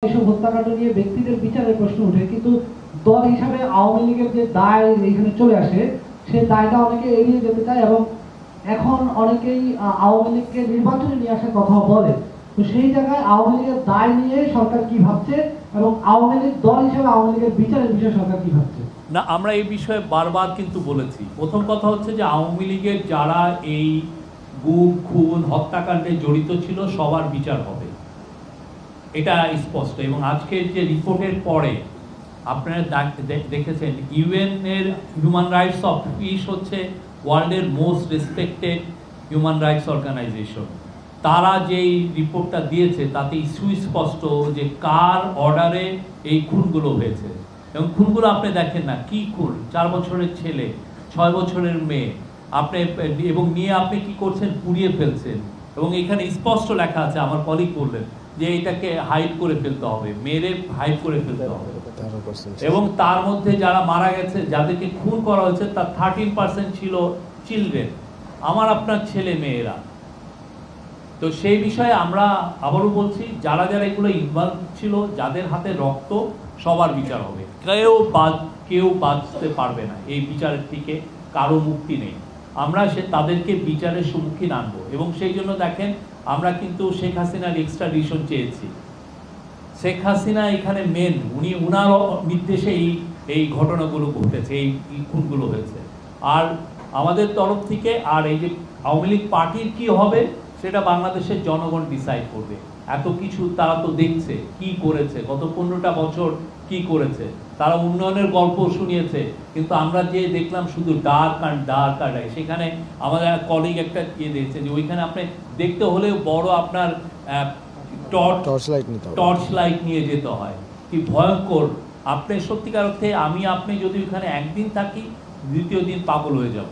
এসব হত্যাকাণ্ড নিয়ে ব্যক্তিদের বিচারের প্রশ্ন ওঠে, কিন্তু দল হিসাবে আওয়ামী লীগের যে দায় এখানে চলে আসে, সেই দায়টা অনেকে এড়িয়ে যেতে চায় এবং এখন অনেকেই আওয়ামী লীগকে নির্বাচনে নিয়ে আসার কথা বলে। তো সেই জায়গায় আওয়ামী লীগের দায় নিয়ে সরকার কি ভাবছে এবং আওয়ামী লীগ দল হিসেবে আওয়ামী লীগের বিচারের বিষয়ে সরকার কি ভাবছে? না, আমরা এই বিষয়ে বারবার কিন্তু বলেছি। প্রথম কথা হচ্ছে যে আওয়ামী লীগের যারা এই গুম খুন হত্যাকাণ্ডে জড়িত ছিল সবার বিচার হবে, এটা স্পষ্ট। এবং আজকের যে রিপোর্টের পরে আপনারা দেখেছেন ইউএন এর হিউম্যান রাইটস অফিস হচ্ছে ওয়ার্ল্ডের most respected human rights organisation. তারা যেই রিপোর্টটা দিয়েছে তাতে সুস্পষ্ট যে কার অর্ডারে এই খুনগুলো হয়েছে। এবং খুনগুলো আপনি দেখেন না কি খুন, 4 বছরের ছেলে, 6 বছরের মেয়ে, আপনি এবং নিয়ে আপনি কি করছেন, পুড়িয়ে ফেলছেন। এবং এখানে স্পষ্ট লেখা আছে, আমার কলিগ বললেন যে এটাকে হাইড করে ফেলতে হবে, মেরে হাইড করে ফেলতে হবে। এবং তার মধ্যে যারা মারা গেছে, যাদেরকে খুন করা হয়েছে, তার 13% ছিল চিলড্রেন, আমার আপনার ছেলে মেয়েরা। তো সেই বিষয়ে আমরা আবারও বলছি, যারা যারা এগুলো ইনভলভ ছিল, যাদের হাতে রক্ত, সবার বিচার হবে। কেউ বাঁচতে পারবে না এই বিচারের থেকে, কারো মুক্তি নেই। আমরা তাদেরকে বিচারের সম্মুখীন আনবো। এবং সেই জন্য দেখেন আমরা কিন্তু শেখ হাসিনার এক্সট্রাডিশন চেয়েছি। শেখ হাসিনা এখানে মেন, উনার নির্দেশে এই ঘটনাগুলো ঘটেছে, এই খুনগুলো হয়েছে। আর আমাদের তরফ থেকে, আর এই যে আওয়ামী লীগ পার্টির কি হবে সেটা বাংলাদেশের জনগণ ডিসাইড করবে। এত কিছু তারা তো দেখছে কি করেছে, গত 15টা বছর কি করেছে, তারা উন্নয়নের গল্প শুনিয়েছে। কিন্তু আমরা যে দেখলাম শুধু ডার্ক অ্যান্ড ডার্ক আর সেখানে আমাদের কলিগ একটা দিয়েছে যে ওইখানে আপনি দেখতে হলেও বড় আপনার টর্চ লাইট নিয়ে যেতে হয়। কি ভয়ঙ্কর! আপনি সত্যিকার অর্থে আপনি যদি ওইখানে একদিন থাকি, দ্বিতীয় দিন পাগল হয়ে যাব।